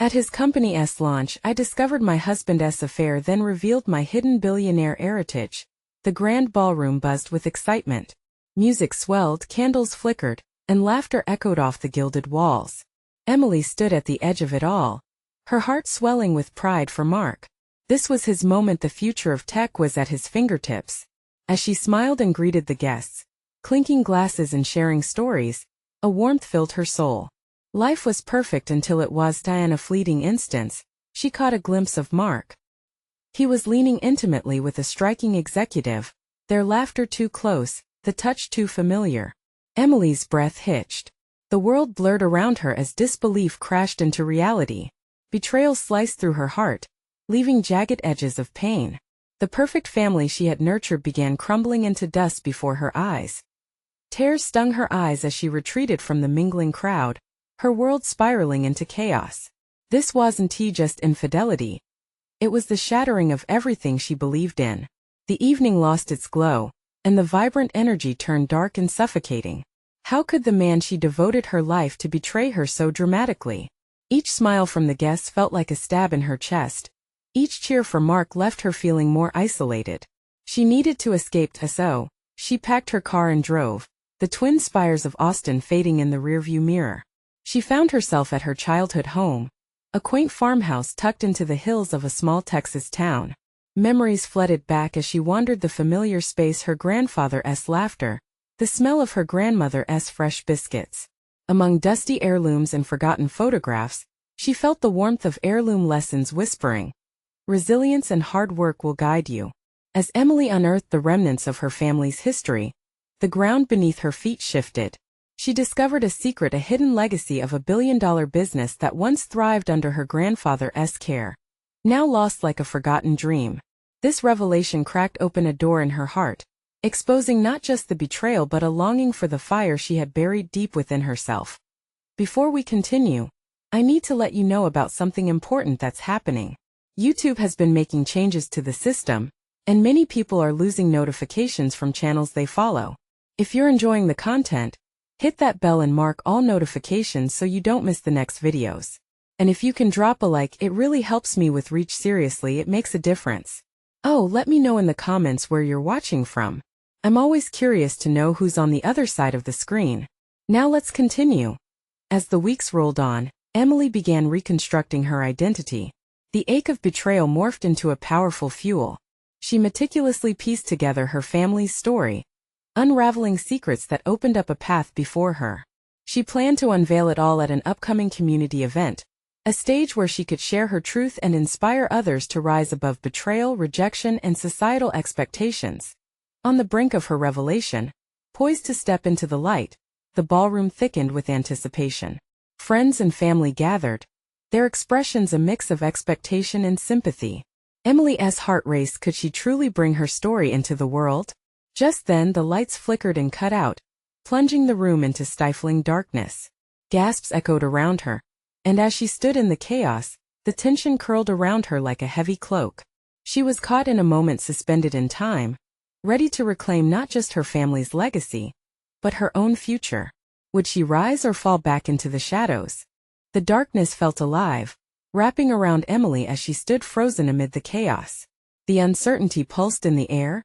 At his company's launch, I discovered my husband's affair, then revealed my hidden billionaire heritage. The grand ballroom buzzed with excitement. Music swelled, candles flickered, and laughter echoed off the gilded walls. Emily stood at the edge of it all, her heart swelling with pride for Mark. This was his moment. The future of tech was at his fingertips. As she smiled and greeted the guests, clinking glasses and sharing stories, a warmth filled her soul. Life was perfect until it was. In a fleeting instance, she caught a glimpse of Mark. He was leaning intimately with a striking executive, their laughter too close, the touch too familiar. Emily's breath hitched. The world blurred around her as disbelief crashed into reality. Betrayal sliced through her heart, leaving jagged edges of pain. The perfect family she had nurtured began crumbling into dust before her eyes. Tears stung her eyes as she retreated from the mingling crowd, her world spiraling into chaos. This wasn't just infidelity. It was the shattering of everything she believed in. The evening lost its glow, and the vibrant energy turned dark and suffocating. How could the man she devoted her life to betray her so dramatically? Each smile from the guests felt like a stab in her chest. Each cheer for Mark left her feeling more isolated. She needed to escape, so she packed her car and drove, the twin spires of Austin fading in the rearview mirror. She found herself at her childhood home, a quaint farmhouse tucked into the hills of a small Texas town. Memories flooded back as she wandered the familiar space, her grandfather's laughter, the smell of her grandmother's fresh biscuits. Among dusty heirlooms and forgotten photographs, she felt the warmth of heirloom lessons whispering, "Resilience and hard work will guide you." As Emily unearthed the remnants of her family's history, the ground beneath her feet shifted. She discovered a secret, a hidden legacy of a billion-dollar business that once thrived under her grandfather's care, now lost like a forgotten dream. This revelation cracked open a door in her heart, exposing not just the betrayal but a longing for the fire she had buried deep within herself. Before we continue, I need to let you know about something important that's happening. YouTube has been making changes to the system, and many people are losing notifications from channels they follow. If you're enjoying the content, hit that bell and mark all notifications so you don't miss the next videos. And if you can drop a like, it really helps me with reach. Seriously, it makes a difference. Oh, let me know in the comments where you're watching from. I'm always curious to know who's on the other side of the screen. Now let's continue. As the weeks rolled on, Emily began reconstructing her identity. The ache of betrayal morphed into a powerful fuel. She meticulously pieced together her family's story, unraveling secrets that opened up a path before her. She planned to unveil it all at an upcoming community event, a stage where she could share her truth and inspire others to rise above betrayal, rejection, and societal expectations. On the brink of her revelation, poised to step into the light, the ballroom thickened with anticipation. Friends and family gathered, their expressions a mix of expectation and sympathy. Emily's heart raced. Could she truly bring her story into the world? Just then the lights flickered and cut out, plunging the room into stifling darkness. Gasps echoed around her, and as she stood in the chaos, the tension curled around her like a heavy cloak. She was caught in a moment, suspended in time, ready to reclaim not just her family's legacy, but her own future. Would she rise or fall back into the shadows? The darkness felt alive, wrapping around Emily as she stood frozen amid the chaos. The uncertainty pulsed in the air,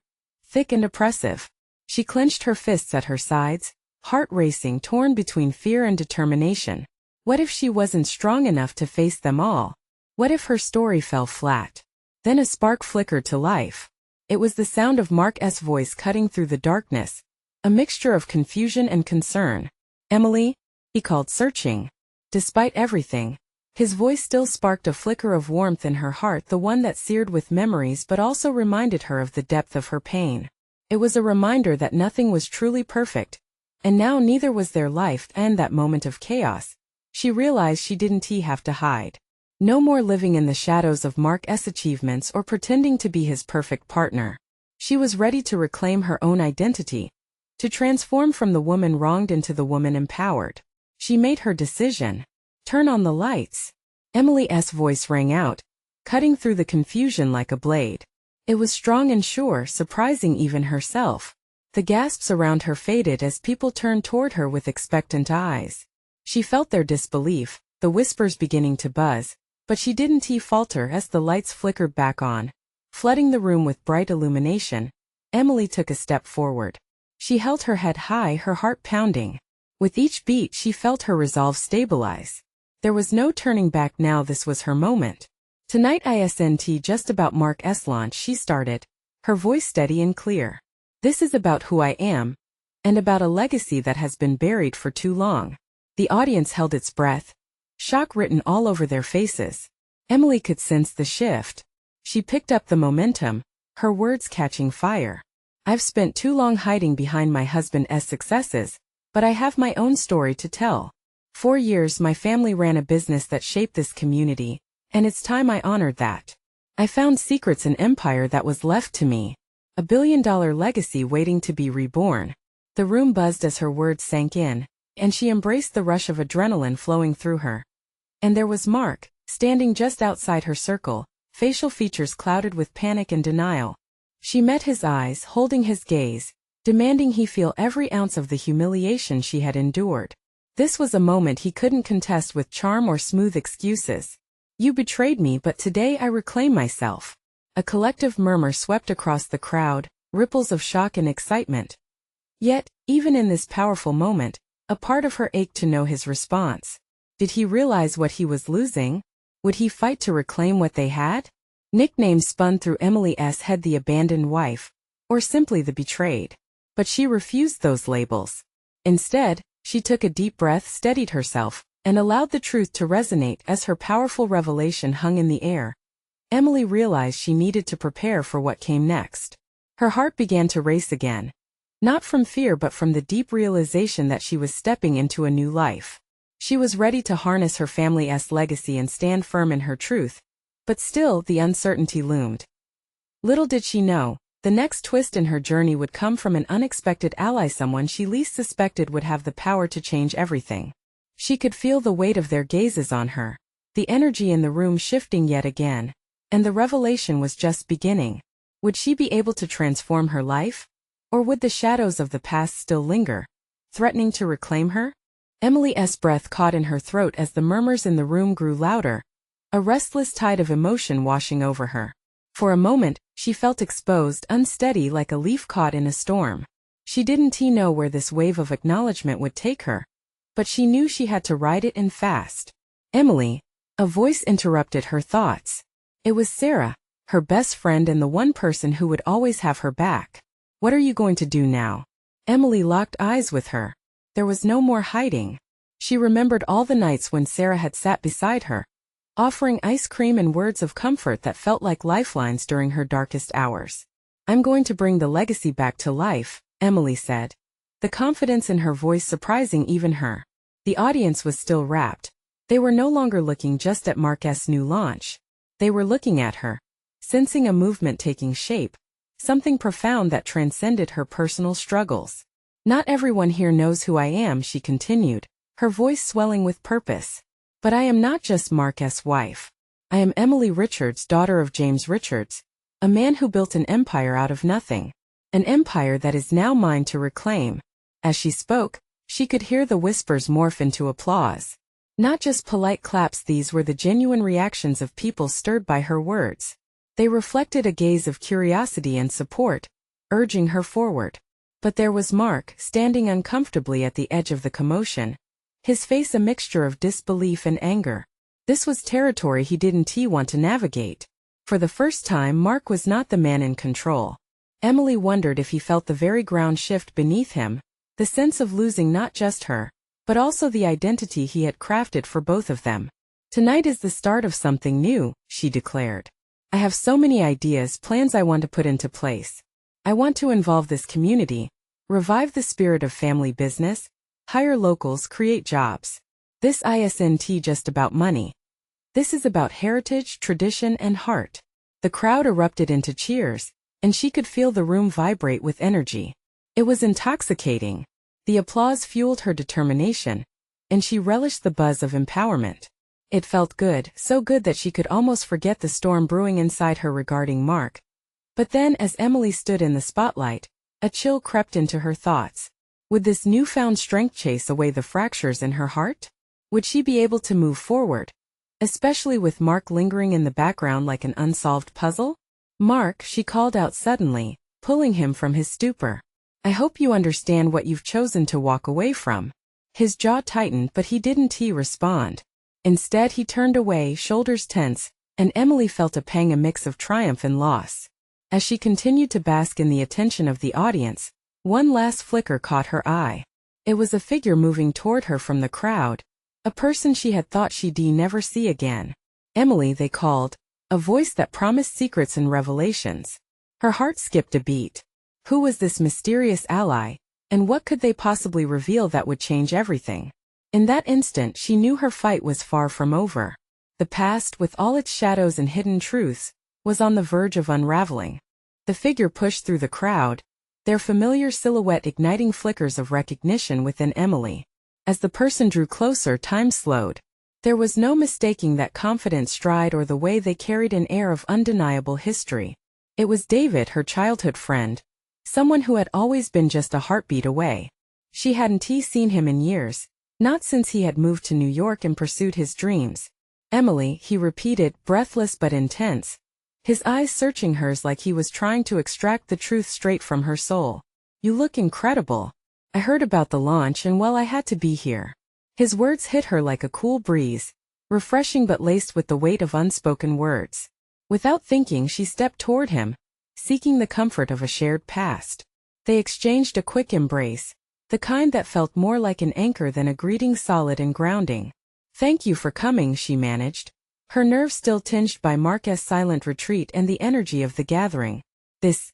thick and oppressive. She clenched her fists at her sides, heart racing, torn between fear and determination. What if she wasn't strong enough to face them all? What if her story fell flat? Then a spark flickered to life. It was the sound of Mark's voice cutting through the darkness, a mixture of confusion and concern. "Emily?" he called, searching. Despite everything, his voice still sparked a flicker of warmth in her heart, the one that seared with memories but also reminded her of the depth of her pain. It was a reminder that nothing was truly perfect, and now neither was their life. And that moment of chaos, she realized she didn't have to hide. No more living in the shadows of Mark's achievements or pretending to be his perfect partner. She was ready to reclaim her own identity, to transform from the woman wronged into the woman empowered. She made her decision. "Turn on the lights." Emily's voice rang out, cutting through the confusion like a blade. It was strong and sure, surprising even herself. The gasps around her faded as people turned toward her with expectant eyes. She felt their disbelief, the whispers beginning to buzz. But she didn't falter as the lights flickered back on, flooding the room with bright illumination. Emily took a step forward. She held her head high, her heart pounding. With each beat she felt her resolve stabilize. There was no turning back now, this was her moment. Tonight isn't just about Mark's launch, she started, her voice steady and clear. This is about who I am, and about a legacy that has been buried for too long. The audience held its breath, shock written all over their faces. Emily could sense the shift. She picked up the momentum, her words catching fire. I've spent too long hiding behind my husband's successes, but I have my own story to tell. 4 years my family ran a business that shaped this community, and it's time I honored that. I found secrets in empire that was left to me, a billion-dollar legacy waiting to be reborn. The room buzzed as her words sank in, and she embraced the rush of adrenaline flowing through her. And there was Mark, standing just outside her circle, facial features clouded with panic and denial. She met his eyes, holding his gaze, demanding he feel every ounce of the humiliation she had endured. This was a moment he couldn't contest with charm or smooth excuses. You betrayed me, but today I reclaim myself. A collective murmur swept across the crowd, ripples of shock and excitement. Yet, even in this powerful moment, a part of her ached to know his response. Did he realize what he was losing? Would he fight to reclaim what they had? Nicknames spun through Emily's head: the abandoned wife, or simply the betrayed. But she refused those labels. Instead, she took a deep breath, steadied herself, and allowed the truth to resonate as her powerful revelation hung in the air. Emily realized she needed to prepare for what came next. Her heart began to race again. Not from fear but from the deep realization that she was stepping into a new life. She was ready to harness her family's legacy and stand firm in her truth. But still, the uncertainty loomed. Little did she know, the next twist in her journey would come from an unexpected ally, someone she least suspected would have the power to change everything. She could feel the weight of their gazes on her, the energy in the room shifting yet again, and the revelation was just beginning. Would she be able to transform her life? Or would the shadows of the past still linger, threatening to reclaim her? Emily's breath caught in her throat as the murmurs in the room grew louder, a restless tide of emotion washing over her. For a moment, she felt exposed, unsteady like a leaf caught in a storm. She didn't know where this wave of acknowledgement would take her, but she knew she had to ride it in fast. Emily, a voice interrupted her thoughts. It was Sarah, her best friend and the one person who would always have her back. What are you going to do now? Emily locked eyes with her. There was no more hiding. She remembered all the nights when Sarah had sat beside her, offering ice cream and words of comfort that felt like lifelines during her darkest hours. I'm going to bring the legacy back to life, Emily said, the confidence in her voice surprising even her. The audience was still rapt. They were no longer looking just at Mark's new launch. They were looking at her, sensing a movement taking shape, something profound that transcended her personal struggles. Not everyone here knows who I am, she continued, her voice swelling with purpose. But I am not just Mark's wife. I am Emily Richards, daughter of James Richards, a man who built an empire out of nothing. An empire that is now mine to reclaim. As she spoke, she could hear the whispers morph into applause. Not just polite claps, these were the genuine reactions of people stirred by her words. They reflected a gaze of curiosity and support, urging her forward. But there was Mark, standing uncomfortably at the edge of the commotion, his face a mixture of disbelief and anger. This was territory he didn't want to navigate. For the first time, Mark was not the man in control. Emily wondered if he felt the very ground shift beneath him, the sense of losing not just her, but also the identity he had crafted for both of them. Tonight is the start of something new, she declared. I have so many ideas, plans I want to put into place. I want to involve this community, revive the spirit of family business, hire locals, create jobs. This isn't just about money. This is about heritage, tradition, and heart. The crowd erupted into cheers, and she could feel the room vibrate with energy. It was intoxicating. The applause fueled her determination, and she relished the buzz of empowerment. It felt good, so good that she could almost forget the storm brewing inside her regarding Mark. But then, as Emily stood in the spotlight, a chill crept into her thoughts. Would this newfound strength chase away the fractures in her heart? Would she be able to move forward, especially with Mark lingering in the background like an unsolved puzzle? Mark, she called out suddenly, pulling him from his stupor. I hope you understand what you've chosen to walk away from. His jaw tightened, but he didn't respond. Instead, he turned away, shoulders tense, and Emily felt a pang, a mix of triumph and loss. As she continued to bask in the attention of the audience, one last flicker caught her eye. It was a figure moving toward her from the crowd, a person she had thought she'd never see again. Emily, they called, a voice that promised secrets and revelations. Her heart skipped a beat. Who was this mysterious ally, and what could they possibly reveal that would change everything? In that instant, she knew her fight was far from over. The past, with all its shadows and hidden truths, was on the verge of unraveling. The figure pushed through the crowd, their familiar silhouette igniting flickers of recognition within Emily. As the person drew closer, time slowed. There was no mistaking that confident stride or the way they carried an air of undeniable history. It was David, her childhood friend, someone who had always been just a heartbeat away. She hadn't seen him in years, not since he had moved to New York and pursued his dreams. Emily, he repeated, breathless but intense, his eyes searching hers like he was trying to extract the truth straight from her soul. You look incredible. I heard about the launch and well, I had to be here. His words hit her like a cool breeze, refreshing but laced with the weight of unspoken words. Without thinking, she stepped toward him, seeking the comfort of a shared past. They exchanged a quick embrace, the kind that felt more like an anchor than a greeting, solid and grounding. Thank you for coming, she managed, her nerves still tinged by Mark's silent retreat and the energy of the gathering. This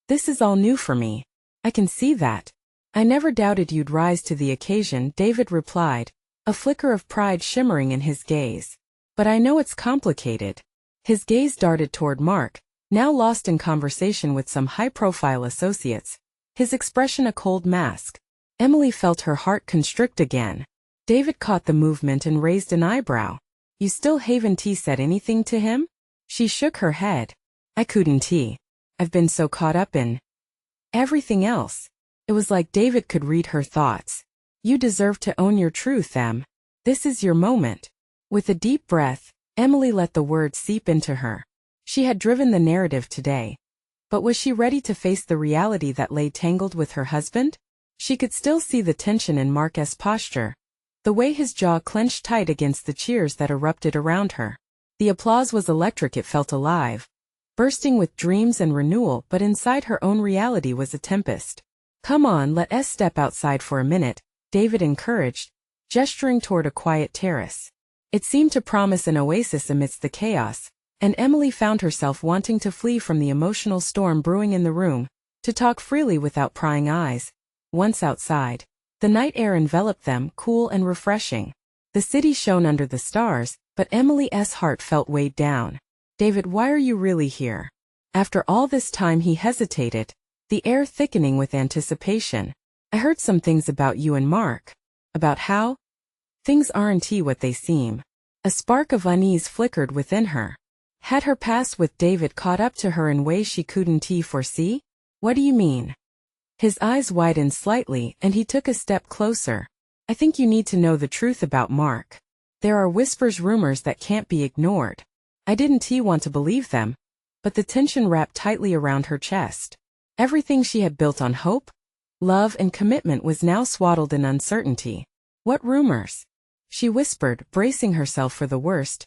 is all new for me. I can see that. I never doubted you'd rise to the occasion, David replied, a flicker of pride shimmering in his gaze. But I know it's complicated. His gaze darted toward Mark, now lost in conversation with some high-profile associates, his expression a cold mask. Emily felt her heart constrict again. David caught the movement and raised an eyebrow. You still haven't said anything to him? She shook her head. I couldn't. I've been so caught up in everything else. It was like David could read her thoughts. You deserve to own your truth, Em. This is your moment. With a deep breath, Emily let the words seep into her. She had driven the narrative today. But was she ready to face the reality that lay tangled with her husband? She could still see the tension in Mark's posture, the way his jaw clenched tight against the cheers that erupted around her. The applause was electric, it felt alive, bursting with dreams and renewal, but inside her own reality was a tempest. Come on, let us step outside for a minute, David encouraged, gesturing toward a quiet terrace. It seemed to promise an oasis amidst the chaos, and Emily found herself wanting to flee from the emotional storm brewing in the room, to talk freely without prying eyes. Once outside, the night air enveloped them, cool and refreshing. The city shone under the stars, but Emily's heart felt weighed down. David, why are you really here? After all this time, he hesitated, the air thickening with anticipation. I heard some things about you and Mark. About how things aren't what they seem. A spark of unease flickered within her. Had her past with David caught up to her in ways she couldn't foresee? What do you mean? His eyes widened slightly, and he took a step closer. I think you need to know the truth about Mark. There are whispers, rumors that can't be ignored. I didn't want to believe them, but the tension wrapped tightly around her chest. Everything she had built on hope, love and commitment was now swaddled in uncertainty. What rumors? She whispered, bracing herself for the worst.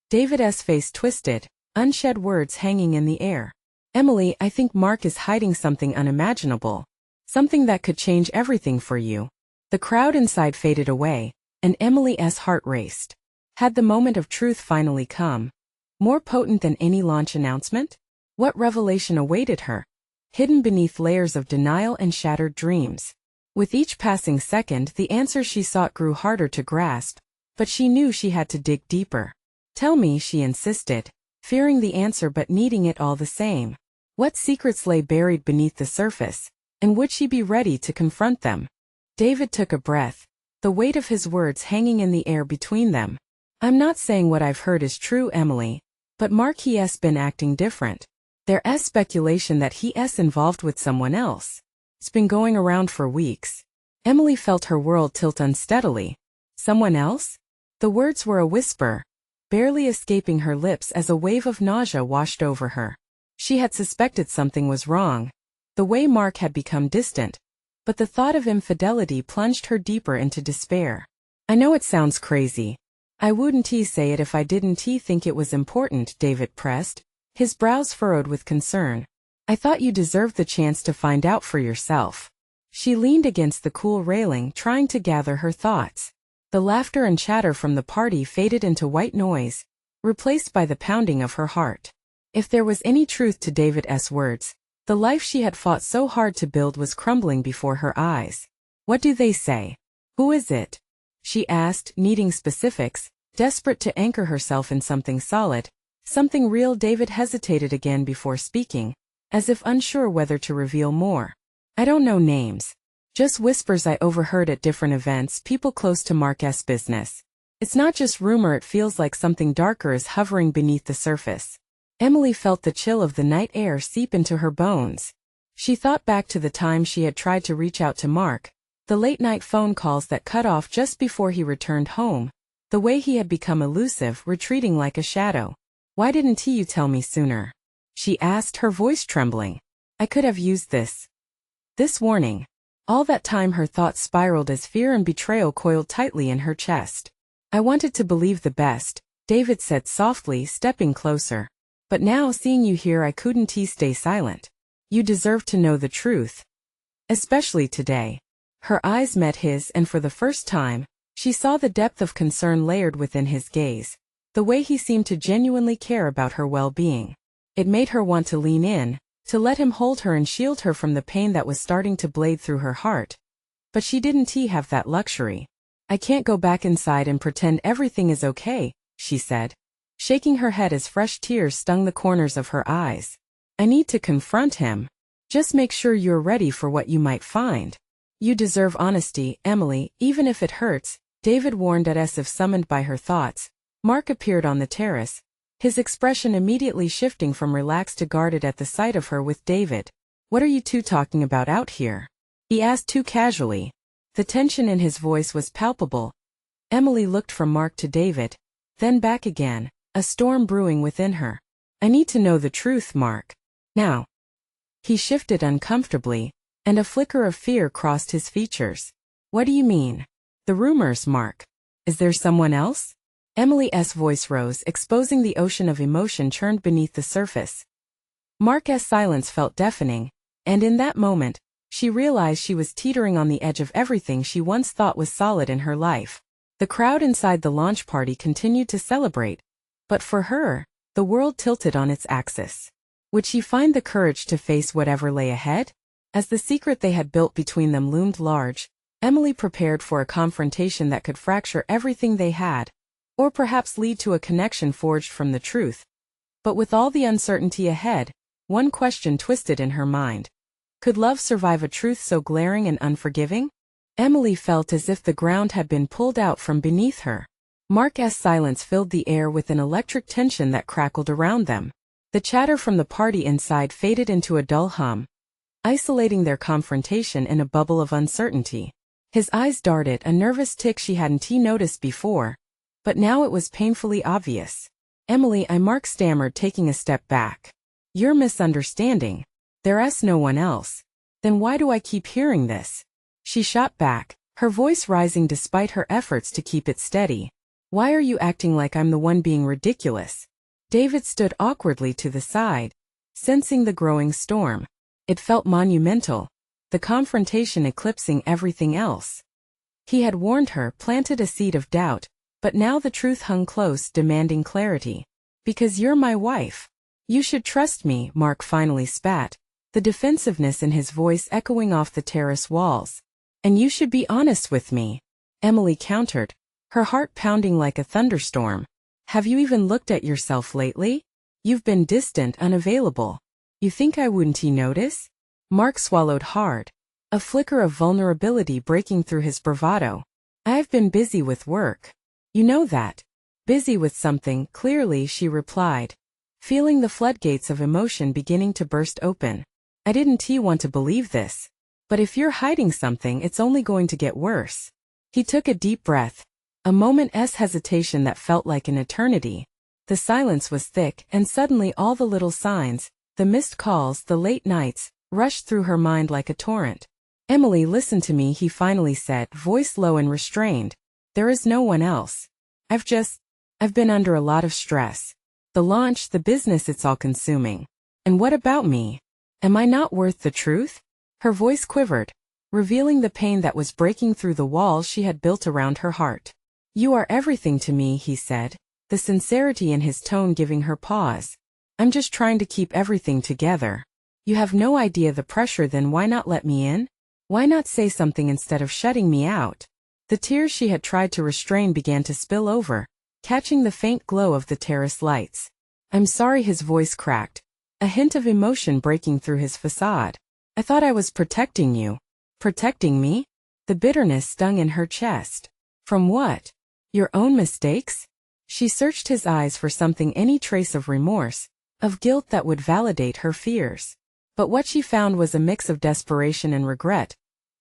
David's face twisted, unshed words hanging in the air. Emily, I think Mark is hiding something unimaginable. Something that could change everything for you. The crowd inside faded away, and Emily's heart raced. Had the moment of truth finally come? More potent than any launch announcement? What revelation awaited her, hidden beneath layers of denial and shattered dreams? With each passing second, the answers she sought grew harder to grasp, but she knew she had to dig deeper. Tell me, she insisted, fearing the answer but needing it all the same. What secrets lay buried beneath the surface, and would she be ready to confront them? David took a breath, the weight of his words hanging in the air between them. I'm not saying what I've heard is true, Emily, but Mark has been acting different. There's speculation that he's involved with someone else. It's been going around for weeks. Emily felt her world tilt unsteadily. Someone else? The words were a whisper, barely escaping her lips as a wave of nausea washed over her. She had suspected something was wrong. The way Mark had become distant. But the thought of infidelity plunged her deeper into despair. I know it sounds crazy. I wouldn't say it if I didn't think it was important, David pressed, his brows furrowed with concern. I thought you deserved the chance to find out for yourself. She leaned against the cool railing, trying to gather her thoughts. The laughter and chatter from the party faded into white noise, replaced by the pounding of her heart. If there was any truth to David's words, the life she had fought so hard to build was crumbling before her eyes. What do they say? Who is it? She asked, needing specifics, desperate to anchor herself in something solid, something real. David hesitated again before speaking, as if unsure whether to reveal more. I don't know names. Just whispers I overheard at different events, people close to Mark's business. It's not just rumor, it feels like something darker is hovering beneath the surface. Emily felt the chill of the night air seep into her bones. She thought back to the time she had tried to reach out to Mark, the late-night phone calls that cut off just before he returned home, the way he had become elusive, retreating like a shadow. Why didn't you tell me sooner? She asked, her voice trembling. I could have used this warning. All that time her thoughts spiraled as fear and betrayal coiled tightly in her chest. I wanted to believe the best, David said softly, stepping closer. But now seeing you here I couldn't stay silent. You deserve to know the truth. Especially today. Her eyes met his, and for the first time, she saw the depth of concern layered within his gaze, the way he seemed to genuinely care about her well-being. It made her want to lean in, to let him hold her and shield her from the pain that was starting to blade through her heart. But she didn't have that luxury. I can't go back inside and pretend everything is okay, she said, shaking her head as fresh tears stung the corners of her eyes. I need to confront him. Just make sure you're ready for what you might find. You deserve honesty, Emily, even if it hurts, David warned as if summoned by her thoughts. Mark appeared on the terrace, his expression immediately shifting from relaxed to guarded at the sight of her with David. What are you two talking about out here? He asked too casually. The tension in his voice was palpable. Emily looked from Mark to David, then back again, a storm brewing within her. I need to know the truth, Mark. Now. He shifted uncomfortably, and a flicker of fear crossed his features. What do you mean? The rumors, Mark. Is there someone else? Emily's voice rose, exposing the ocean of emotion churned beneath the surface. Mark's silence felt deafening, and in that moment, she realized she was teetering on the edge of everything she once thought was solid in her life. The crowd inside the launch party continued to celebrate, but for her, the world tilted on its axis. Would she find the courage to face whatever lay ahead? As the secret they had built between them loomed large, Emily prepared for a confrontation that could fracture everything they had, or perhaps lead to a connection forged from the truth. But with all the uncertainty ahead, one question twisted in her mind. Could love survive a truth so glaring and unforgiving? Emily felt as if the ground had been pulled out from beneath her. Mark's silence filled the air with an electric tension that crackled around them. The chatter from the party inside faded into a dull hum, isolating their confrontation in a bubble of uncertainty. His eyes darted, a nervous tick she hadn't noticed before, but now it was painfully obvious. Emily, Mark stammered, taking a step back. You're misunderstanding. There's no one else. Then why do I keep hearing this? She shot back, her voice rising despite her efforts to keep it steady. Why are you acting like I'm the one being ridiculous? David stood awkwardly to the side, sensing the growing storm. It felt monumental, the confrontation eclipsing everything else. He had warned her, planted a seed of doubt, but now the truth hung close, demanding clarity. Because you're my wife. You should trust me, Mark finally spat, the defensiveness in his voice echoing off the terrace walls. And you should be honest with me, Emily countered, her heart pounding like a thunderstorm. Have you even looked at yourself lately? You've been distant, unavailable. You think I wouldn't notice? Mark swallowed hard, a flicker of vulnerability breaking through his bravado. I've been busy with work. You know that. Busy with something, clearly, she replied, feeling the floodgates of emotion beginning to burst open. I didn't want to believe this. But if you're hiding something, it's only going to get worse. He took a deep breath, A moment's hesitation that felt like an eternity. The silence was thick, and suddenly all the little signs, the missed calls, the late nights, rushed through her mind like a torrent. Emily, listen to me, he finally said, voice low and restrained. There is no one else. I've been under a lot of stress. The launch, the business, it's all consuming. And what about me? Am I not worth the truth? Her voice quivered, revealing the pain that was breaking through the walls she had built around her heart. You are everything to me, he said, the sincerity in his tone giving her pause. I'm just trying to keep everything together. You have no idea the pressure, then why not let me in? Why not say something instead of shutting me out? The tears she had tried to restrain began to spill over, catching the faint glow of the terrace lights. I'm sorry, his voice cracked, a hint of emotion breaking through his facade. I thought I was protecting you. Protecting me? The bitterness stung in her chest. From what? Your own mistakes? She searched his eyes for something, any trace of remorse, of guilt that would validate her fears. But what she found was a mix of desperation and regret,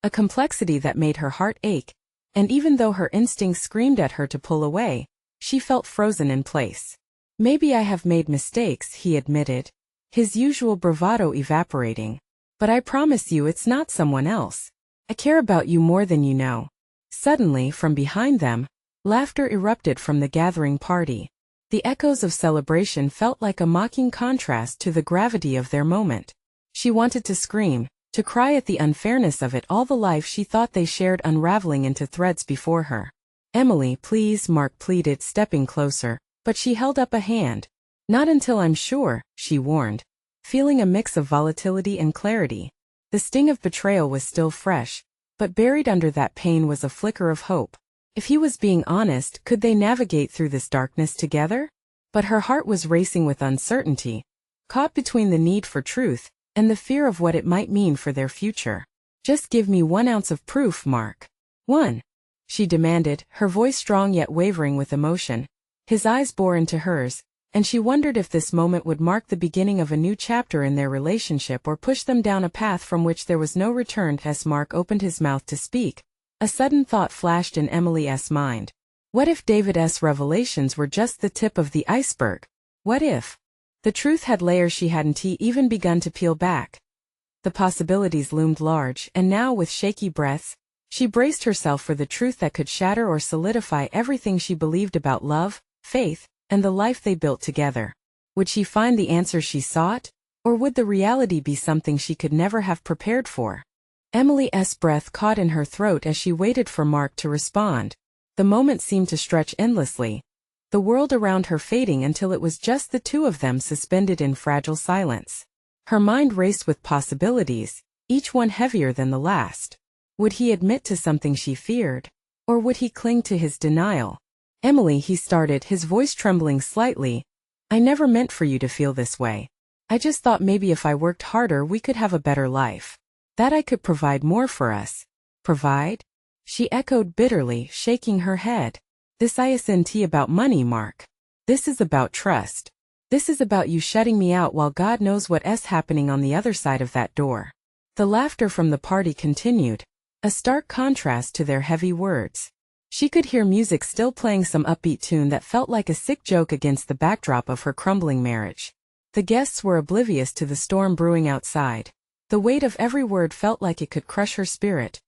a complexity that made her heart ache, and even though her instincts screamed at her to pull away, she felt frozen in place. Maybe I have made mistakes, he admitted, his usual bravado evaporating. But I promise you it's not someone else. I care about you more than you know. Suddenly, from behind them, laughter erupted from the gathering party. The echoes of celebration felt like a mocking contrast to the gravity of their moment. She wanted to scream, to cry at the unfairness of it all, the life she thought they shared unraveling into threads before her. Emily, please, Mark pleaded, stepping closer, but she held up a hand. Not until I'm sure, she warned, feeling a mix of volatility and clarity. The sting of betrayal was still fresh, but buried under that pain was a flicker of hope. If he was being honest, could they navigate through this darkness together? But her heart was racing with uncertainty, caught between the need for truth and the fear of what it might mean for their future. Just give me 1 ounce of proof, Mark. 1. She demanded, her voice strong yet wavering with emotion. His eyes bore into hers, and she wondered if this moment would mark the beginning of a new chapter in their relationship or push them down a path from which there was no return. As Mark opened his mouth to speak, a sudden thought flashed in Emily's mind. What if David's revelations were just the tip of the iceberg? What if the truth had layers she hadn't even begun to peel back? The possibilities loomed large, and now, with shaky breaths, she braced herself for the truth that could shatter or solidify everything she believed about love, faith, and the life they built together. Would she find the answer she sought, or would the reality be something she could never have prepared for? Emily's breath caught in her throat as she waited for Mark to respond. The moment seemed to stretch endlessly, the world around her fading until it was just the two of them suspended in fragile silence. Her mind raced with possibilities, each one heavier than the last. Would he admit to something she feared, or would he cling to his denial? Emily, he started, his voice trembling slightly. I never meant for you to feel this way. I just thought maybe if I worked harder we could have a better life. That I could provide more for us. Provide? She echoed bitterly, shaking her head. This isn't about money, Mark. This is about trust. This is about you shutting me out while God knows what's happening on the other side of that door. The laughter from the party continued, a stark contrast to their heavy words. She could hear music still playing, some upbeat tune that felt like a sick joke against the backdrop of her crumbling marriage. The guests were oblivious to the storm brewing outside. The weight of every word felt like it could crush her spirit.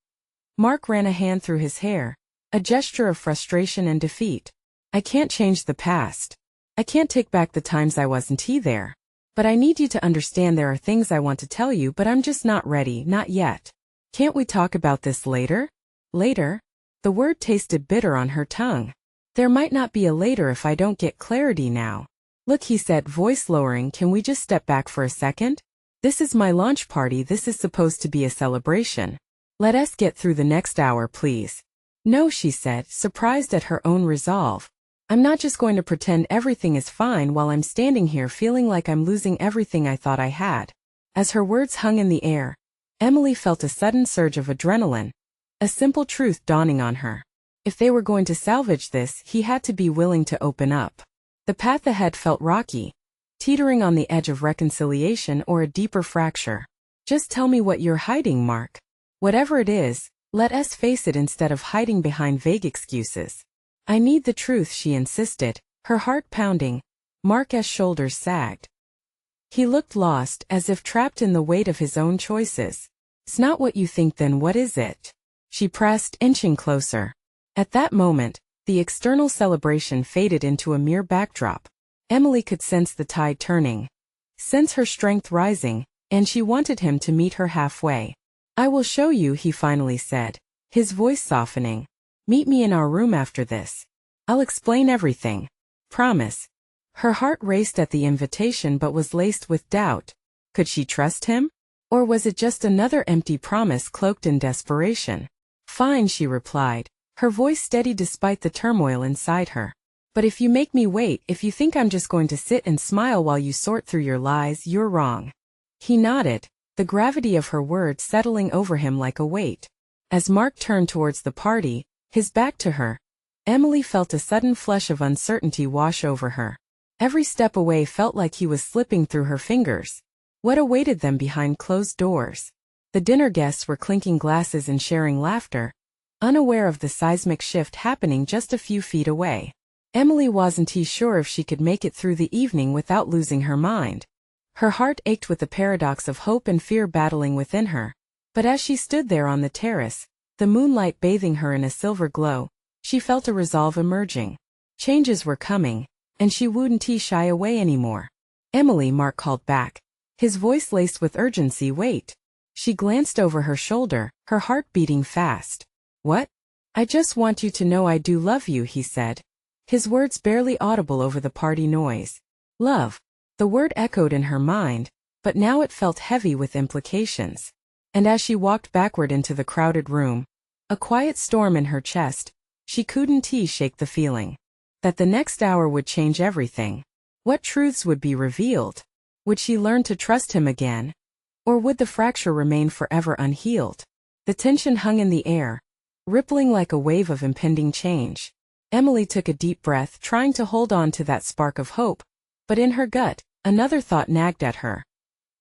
Mark ran a hand through his hair, a gesture of frustration and defeat. I can't change the past. I can't take back the times I wasn't there. But I need you to understand there are things I want to tell you, but I'm just not ready, not yet. Can't we talk about this later? Later? The word tasted bitter on her tongue. There might not be a later if I don't get clarity now. Look, he said, voice lowering, can we just step back for a second? This is my launch party, this is supposed to be a celebration. Let us get through the next hour, please. No, she said, surprised at her own resolve. I'm not just going to pretend everything is fine while I'm standing here feeling like I'm losing everything I thought I had. As her words hung in the air, Emily felt a sudden surge of adrenaline, a simple truth dawning on her. If they were going to salvage this, he had to be willing to open up. The path ahead felt rocky, teetering on the edge of reconciliation or a deeper fracture. Just tell me what you're hiding, Mark. Whatever it is, let us face it instead of hiding behind vague excuses. I need the truth, she insisted, her heart pounding. Mark's shoulders sagged. He looked lost, as if trapped in the weight of his own choices. It's not what you think, then what is it? She pressed, inching closer. At that moment, the external celebration faded into a mere backdrop. Emily could sense the tide turning, sense her strength rising, and she wanted him to meet her halfway. I will show you, he finally said, his voice softening. Meet me in our room after this. I'll explain everything. Promise. Her heart raced at the invitation but was laced with doubt. Could she trust him? Or was it just another empty promise cloaked in desperation? Fine, she replied, her voice steady despite the turmoil inside her. But if you make me wait, if you think I'm just going to sit and smile while you sort through your lies, you're wrong. He nodded, the gravity of her words settling over him like a weight. As Mark turned towards the party, his back to her, Emily felt a sudden flush of uncertainty wash over her. Every step away felt like he was slipping through her fingers. What awaited them behind closed doors? The dinner guests were clinking glasses and sharing laughter, unaware of the seismic shift happening just a few feet away. Emily wasn't sure if she could make it through the evening without losing her mind. Her heart ached with the paradox of hope and fear battling within her. But as she stood there on the terrace, the moonlight bathing her in a silver glow, she felt a resolve emerging. Changes were coming, and she wouldn't shy away anymore. Emily, Mark called back, his voice laced with urgency. Wait. She glanced over her shoulder, her heart beating fast. What? I just want you to know I do love you, he said, his words barely audible over the party noise. Love. The word echoed in her mind, but now it felt heavy with implications. And as she walked backward into the crowded room, a quiet storm in her chest, she couldn't shake the feeling that the next hour would change everything. What truths would be revealed? Would she learn to trust him again? Or would the fracture remain forever unhealed? The tension hung in the air, rippling like a wave of impending change. Emily took a deep breath, trying to hold on to that spark of hope, but in her gut, another thought nagged at her.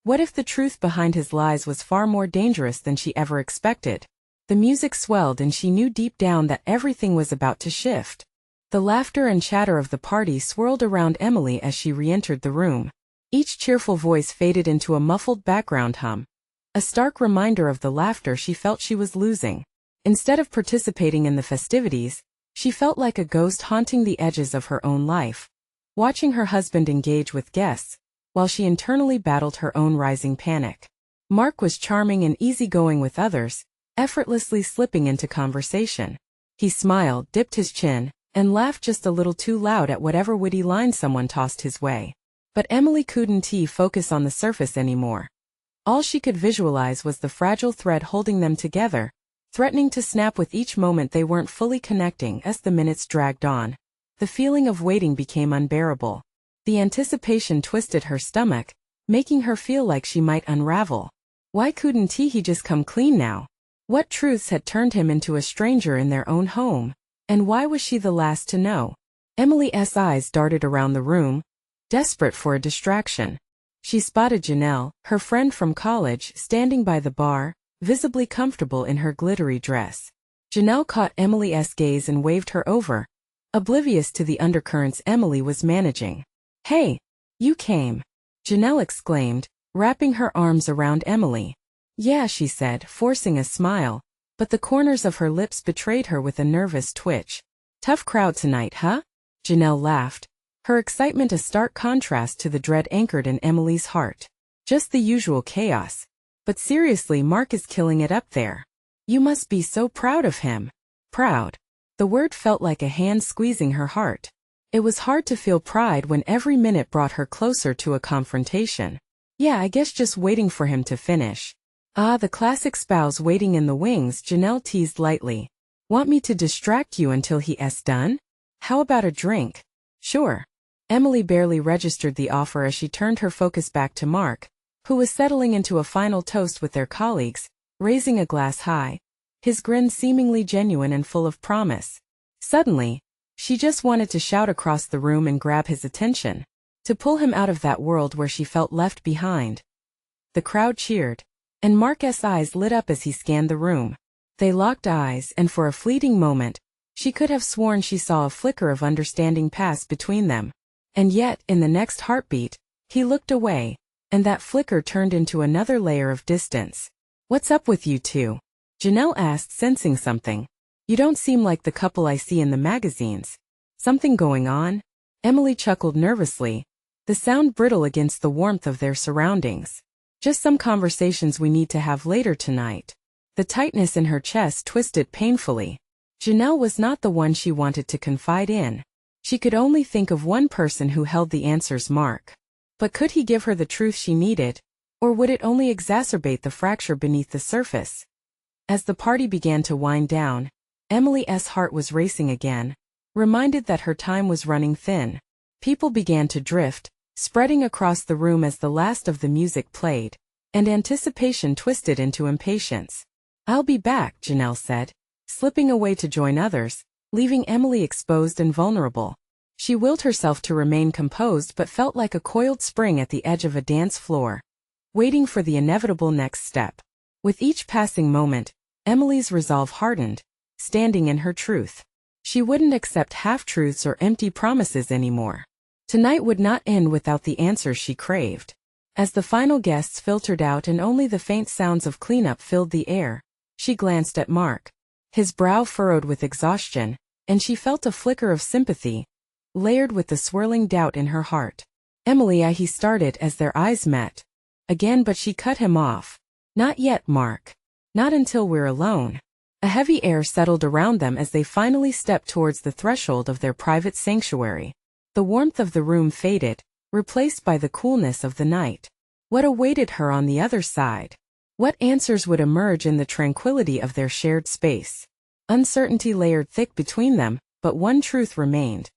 What if the truth behind his lies was far more dangerous than she ever expected? The music swelled and she knew deep down that everything was about to shift. The laughter and chatter of the party swirled around Emily as she re-entered the room. Each cheerful voice faded into a muffled background hum, a stark reminder of the laughter she felt she was losing. Instead of participating in the festivities, she felt like a ghost haunting the edges of her own life, watching her husband engage with guests, while she internally battled her own rising panic. Mark was charming and easygoing with others, effortlessly slipping into conversation. He smiled, dipped his chin, and laughed just a little too loud at whatever witty line someone tossed his way. But Emily couldn't focus on the surface anymore. All she could visualize was the fragile thread holding them together, threatening to snap with each moment they weren't fully connecting. As the minutes dragged on, the feeling of waiting became unbearable. The anticipation twisted her stomach, making her feel like she might unravel. Why couldn't he just come clean now? What truths had turned him into a stranger in their own home? And why was she the last to know? Emily's eyes darted around the room, desperate for a distraction. She spotted Janelle, her friend from college, standing by the bar, visibly comfortable in her glittery dress. Janelle caught Emily's gaze and waved her over, oblivious to the undercurrents Emily was managing. Hey, you came, Janelle exclaimed, wrapping her arms around Emily. Yeah, she said, forcing a smile, but the corners of her lips betrayed her with a nervous twitch. Tough crowd tonight, huh? Janelle laughed, her excitement a stark contrast to the dread anchored in Emily's heart. Just the usual chaos. But seriously, Mark is killing it up there. You must be so proud of him. Proud. The word felt like a hand squeezing her heart. It was hard to feel pride when every minute brought her closer to a confrontation. Yeah, I guess just waiting for him to finish. Ah, the classic spouse waiting in the wings, Janelle teased lightly. Want me to distract you until he's done? How about a drink? Sure. Emily barely registered the offer as she turned her focus back to Mark, who was settling into a final toast with their colleagues, raising a glass high, his grin seemingly genuine and full of promise. Suddenly, she just wanted to shout across the room and grab his attention, to pull him out of that world where she felt left behind. The crowd cheered, and Mark's eyes lit up as he scanned the room. They locked eyes, and for a fleeting moment, She could have sworn she saw a flicker of understanding pass between them. And yet, in the next heartbeat, he looked away, and that flicker turned into another layer of distance. "What's up with you two?" Janelle asked, sensing something. "You don't seem like the couple I see in the magazines. Something going on?" Emily chuckled nervously, the sound brittle against the warmth of their surroundings. "Just some conversations we need to have later tonight." The tightness in her chest twisted painfully. Janelle was not the one she wanted to confide in. She could only think of one person who held the answers, Mark. But could he give her the truth she needed, or would it only exacerbate the fracture beneath the surface? As the party began to wind down, Emily's heart was racing again, reminded that her time was running thin. People began to drift, spreading across the room as the last of the music played, and anticipation twisted into impatience. "I'll be back," Janelle said, slipping away to join others, leaving Emily exposed and vulnerable. She willed herself to remain composed but felt like a coiled spring at the edge of a dance floor, waiting for the inevitable next step. With each passing moment, Emily's resolve hardened, standing in her truth. She wouldn't accept half-truths or empty promises anymore. Tonight would not end without the answers she craved. As the final guests filtered out and only the faint sounds of cleanup filled the air, she glanced at Mark. His brow furrowed with exhaustion, and she felt a flicker of sympathy, layered with the swirling doubt in her heart. "Emily," he started as their eyes met. Again, but she cut him off. "Not yet, Mark. Not until we're alone." A heavy air settled around them as they finally stepped towards the threshold of their private sanctuary. The warmth of the room faded, replaced by the coolness of the night. What awaited her on the other side? What answers would emerge in the tranquility of their shared space? Uncertainty layered thick between them, but one truth remained.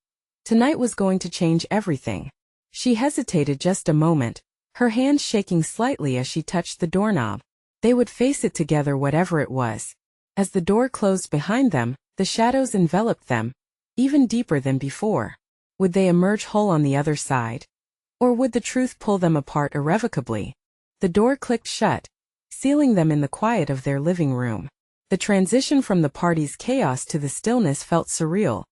Tonight was going to change everything. She hesitated just a moment, her hands shaking slightly as she touched the doorknob. They would face it together, whatever it was. As the door closed behind them, the shadows enveloped them, even deeper than before. Would they emerge whole on the other side? Or would the truth pull them apart irrevocably? The door clicked shut, sealing them in the quiet of their living room. The transition from the party's chaos to the stillness felt surreal,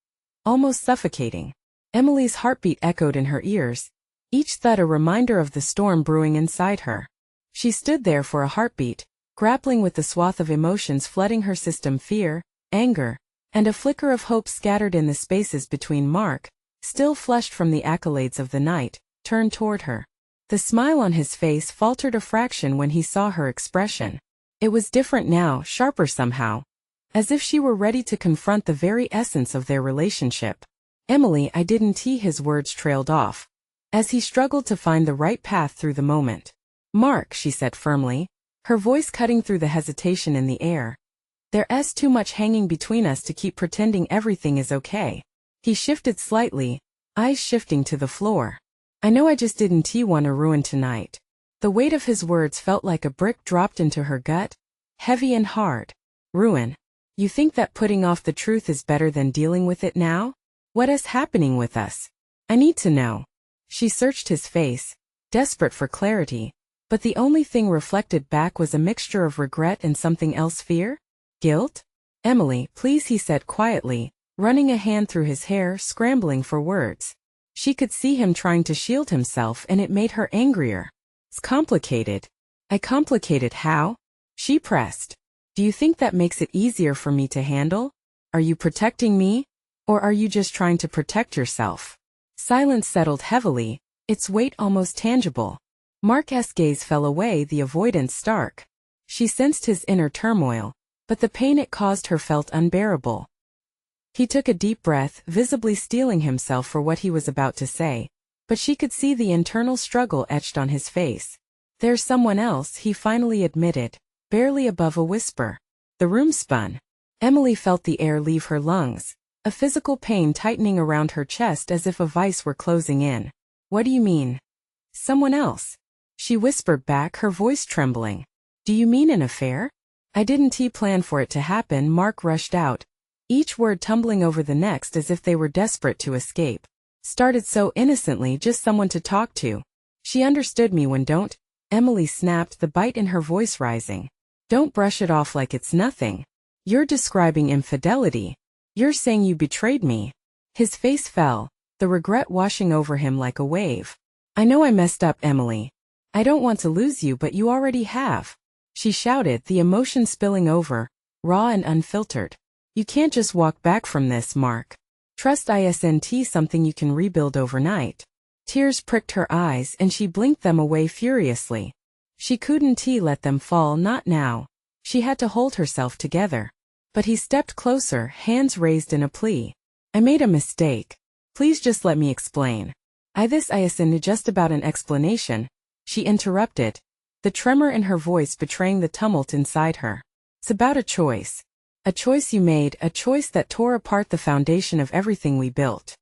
almost suffocating. Emily's heartbeat echoed in her ears, each thud a reminder of the storm brewing inside her. She stood there for a heartbeat, grappling with the swath of emotions flooding her system: fear, anger, and a flicker of hope scattered in the spaces between. Mark, still flushed from the accolades of the night, turned toward her. The smile on his face faltered a fraction when he saw her expression. It was different now, sharper somehow, as if she were ready to confront the very essence of their relationship. "Emily, I didn't." His words trailed off, as he struggled to find the right path through the moment. "Mark," she said firmly, her voice cutting through the hesitation in the air. "There's too much hanging between us to keep pretending everything is okay." He shifted slightly, eyes shifting to the floor. "I know I just didn't want to ruin tonight." The weight of his words felt like a brick dropped into her gut, heavy and hard. "Ruin? You think that putting off the truth is better than dealing with it now? What is happening with us? I need to know." She searched his face, desperate for clarity, but the only thing reflected back was a mixture of regret and something else: fear? Guilt? "Emily, please," he said quietly, running a hand through his hair, scrambling for words. She could see him trying to shield himself, and it made her angrier. "It's complicated." Complicated how?" She pressed. "Do you think that makes it easier for me to handle? Are you protecting me? Or are you just trying to protect yourself?" Silence settled heavily, its weight almost tangible. Mark's gaze fell away, the avoidance stark. She sensed his inner turmoil, but the pain it caused her felt unbearable. He took a deep breath, visibly steeling himself for what he was about to say, but she could see the internal struggle etched on his face. "There's someone else," he finally admitted, barely above a whisper. The room spun. Emily felt the air leave her lungs, a physical pain tightening around her chest as if a vice were closing in. "What do you mean? Someone else?" She whispered back, her voice trembling. "Do you mean an affair?" "I didn't plan for it to happen," Mark rushed out, each word tumbling over the next as if they were desperate to escape. "Started so innocently, just someone to talk to." "She understood me when don't," Emily snapped, the bite in her voice rising. "Don't brush it off like it's nothing. You're describing infidelity." You're saying you betrayed me. His face fell, the regret washing over him like a wave. I know I messed up, Emily. I don't want to lose you, but you already have. She shouted, the emotion spilling over, raw and unfiltered. You can't just walk back from this, Mark. Trust isn't something you can rebuild overnight. Tears pricked her eyes and she blinked them away furiously. She couldn't let them fall, not now. She had to hold herself together. But he stepped closer, hands raised in a plea. I made a mistake. Please just let me explain. This isn't just about an explanation, she interrupted, the tremor in her voice betraying the tumult inside her. It's about a choice. A choice you made, a choice that tore apart the foundation of everything we built.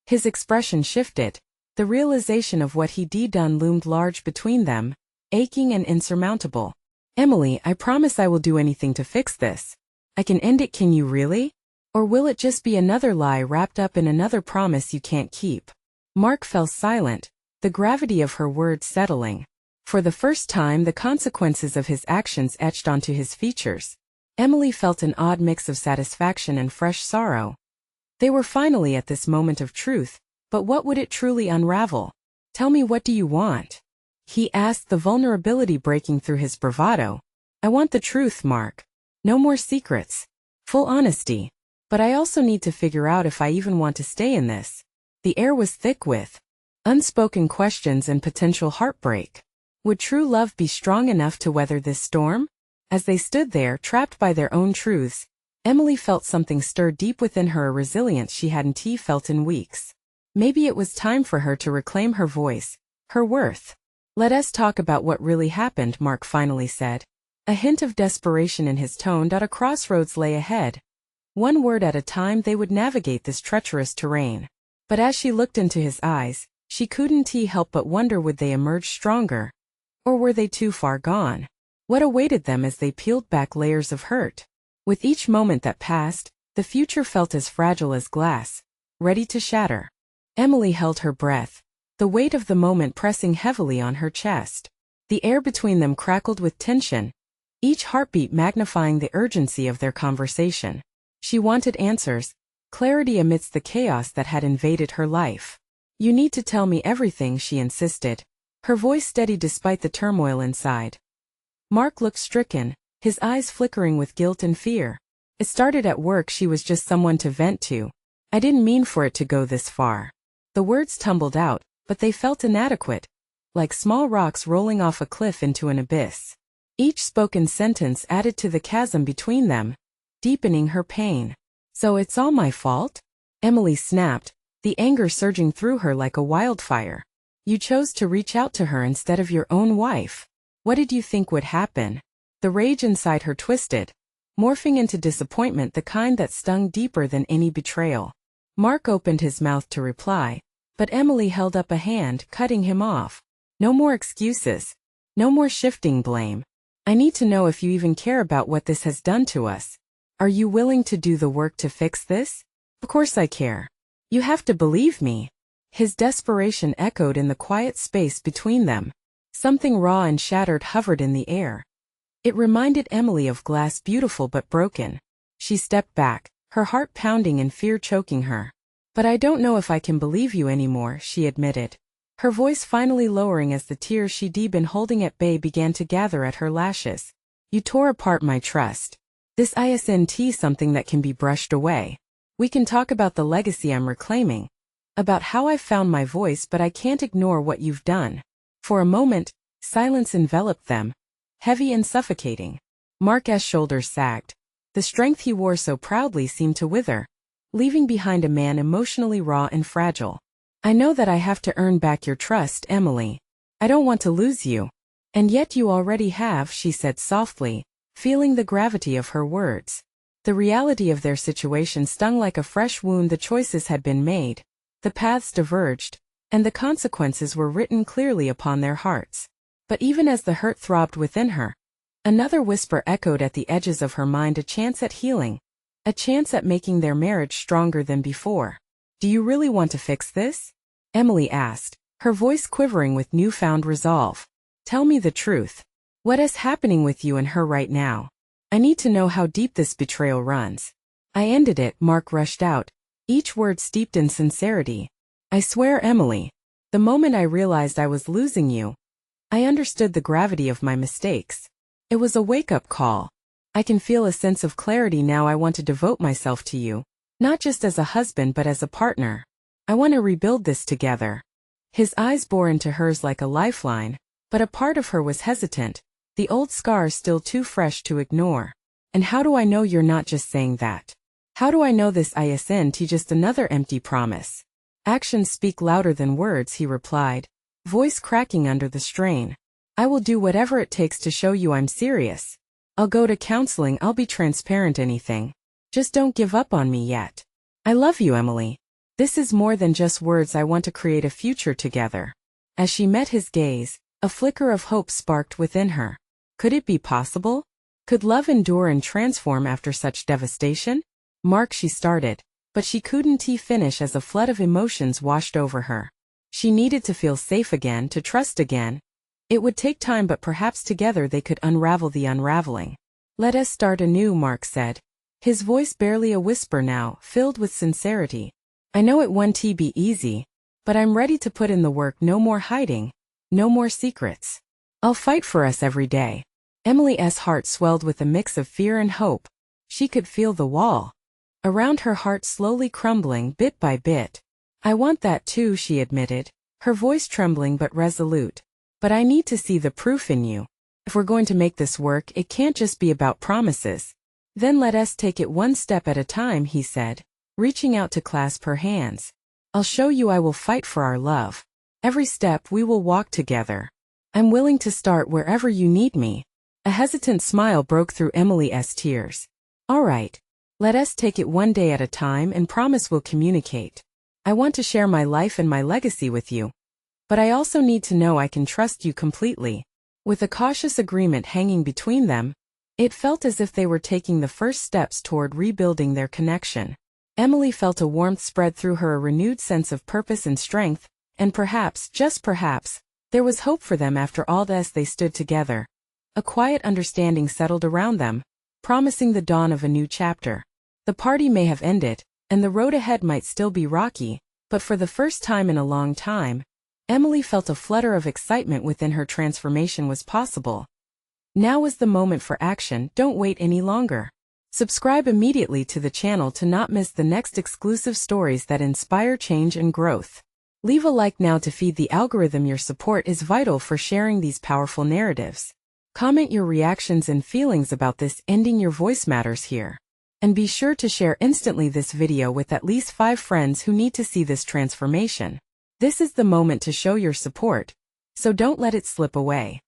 His expression shifted. The realization of what he'd done loomed large between them, aching and insurmountable. Emily, I promise I will do anything to fix this. I can end it, can you really? Or will it just be another lie wrapped up in another promise you can't keep? Mark fell silent, the gravity of her words settling. For the first time, the consequences of his actions etched onto his features. Emily felt an odd mix of satisfaction and fresh sorrow. They were finally at this moment of truth, but what would it truly unravel? Tell me, what do you want? He asked, the vulnerability breaking through his bravado. I want the truth, Mark. No more secrets. Full honesty. But I also need to figure out if I even want to stay in this. The air was thick with unspoken questions and potential heartbreak. Would true love be strong enough to weather this storm? As they stood there, trapped by their own truths, Emily felt something stir deep within her, a resilience she hadn't felt in weeks. Maybe it was time for her to reclaim her voice, her worth. Let us talk about what really happened, Mark finally said. A hint of desperation in his tone. A crossroads lay ahead. One word at a time they would navigate this treacherous terrain. But as she looked into his eyes, she couldn't help but wonder, would they emerge stronger? Or were they too far gone? What awaited them as they peeled back layers of hurt? With each moment that passed, the future felt as fragile as glass, ready to shatter. Emily held her breath, the weight of the moment pressing heavily on her chest. The air between them crackled with tension, each heartbeat magnifying the urgency of their conversation. She wanted answers, clarity amidst the chaos that had invaded her life. You need to tell me everything, she insisted, her voice steady despite the turmoil inside. Mark looked stricken, his eyes flickering with guilt and fear. It started at work. She was just someone to vent to. I didn't mean for it to go this far. The words tumbled out, but they felt inadequate, like small rocks rolling off a cliff into an abyss. Each spoken sentence added to the chasm between them, deepening her pain. So it's all my fault? Emily snapped, the anger surging through her like a wildfire. You chose to reach out to her instead of your own wife. What did you think would happen? The rage inside her twisted, morphing into disappointment, the kind that stung deeper than any betrayal. Mark opened his mouth to reply, but Emily held up a hand, cutting him off. No more excuses. No more shifting blame. I need to know if you even care about what this has done to us. Are you willing to do the work to fix this? Of course I care. You have to believe me. His desperation echoed in the quiet space between them. Something raw and shattered hovered in the air. It reminded Emily of glass, beautiful but broken. She stepped back, her heart pounding and fear choking her. But I don't know if I can believe you anymore, she admitted, her voice finally lowering as the tears she'd been holding at bay began to gather at her lashes. You tore apart my trust. This isn't something that can be brushed away. We can talk about the legacy I'm reclaiming, about how I've found my voice, but I can't ignore what you've done. For a moment, silence enveloped them, heavy and suffocating. Mark's shoulders sagged. The strength he wore so proudly seemed to wither, leaving behind a man emotionally raw and fragile. I know that I have to earn back your trust, Emily. I don't want to lose you. And yet you already have, she said softly, feeling the gravity of her words. The reality of their situation stung like a fresh wound. The choices had been made, the paths diverged, and the consequences were written clearly upon their hearts. But even as the hurt throbbed within her, another whisper echoed at the edges of her mind, a chance at healing, a chance at making their marriage stronger than before. Do you really want to fix this? Emily asked, her voice quivering with newfound resolve. Tell me the truth. What is happening with you and her right now? I need to know how deep this betrayal runs. I ended it, Mark rushed out, each word steeped in sincerity. I swear, Emily. The moment I realized I was losing you, I understood the gravity of my mistakes. It was a wake-up call. I can feel a sense of clarity now. I want to devote myself to you, not just as a husband but as a partner. I want to rebuild this together. His eyes bore into hers like a lifeline, but a part of her was hesitant, the old scars still too fresh to ignore. And how do I know you're not just saying that? How do I know this isn't just another empty promise? Actions speak louder than words, he replied, voice cracking under the strain. I will do whatever it takes to show you I'm serious. I'll go to counseling, I'll be transparent, anything. Just don't give up on me yet. I love you, Emily. This is more than just words. I want to create a future together. As she met his gaze, a flicker of hope sparked within her. Could it be possible? Could love endure and transform after such devastation? Mark, she started, but she couldn't finish as a flood of emotions washed over her. She needed to feel safe again, to trust again. It would take time, but perhaps together they could unravel the unraveling. Let us start anew, Mark said, his voice barely a whisper now, filled with sincerity. I know it won't be easy, but I'm ready to put in the work. No more hiding, no more secrets. I'll fight for us every day. Emily's heart swelled with a mix of fear and hope. She could feel the wall around her heart slowly crumbling bit by bit. I want that too, she admitted, her voice trembling but resolute. But I need to see the proof in you. If we're going to make this work, it can't just be about promises. Then let us take it one step at a time, he said, reaching out to clasp her hands. I'll show you. I will fight for our love. Every step we will walk together. I'm willing to start wherever you need me. A hesitant smile broke through Emily's tears. All right. Let us take it one day at a time and promise we'll communicate. I want to share my life and my legacy with you. But I also need to know I can trust you completely. With a cautious agreement hanging between them, it felt as if they were taking the first steps toward rebuilding their connection. Emily felt a warmth spread through her, a renewed sense of purpose and strength, and perhaps, just perhaps, there was hope for them after all this. They stood together. A quiet understanding settled around them, promising the dawn of a new chapter. The party may have ended, and the road ahead might still be rocky, but for the first time in a long time, Emily felt a flutter of excitement within her. Transformation was possible. Now was the moment for action. Don't wait any longer. Subscribe immediately to the channel to not miss the next exclusive stories that inspire change and growth. Leave a like now to feed the algorithm. Your support is vital for sharing these powerful narratives. Comment your reactions and feelings about this ending. Your voice matters here. And be sure to share instantly this video with at least 5 friends who need to see this transformation. This is the moment to show your support, so don't let it slip away.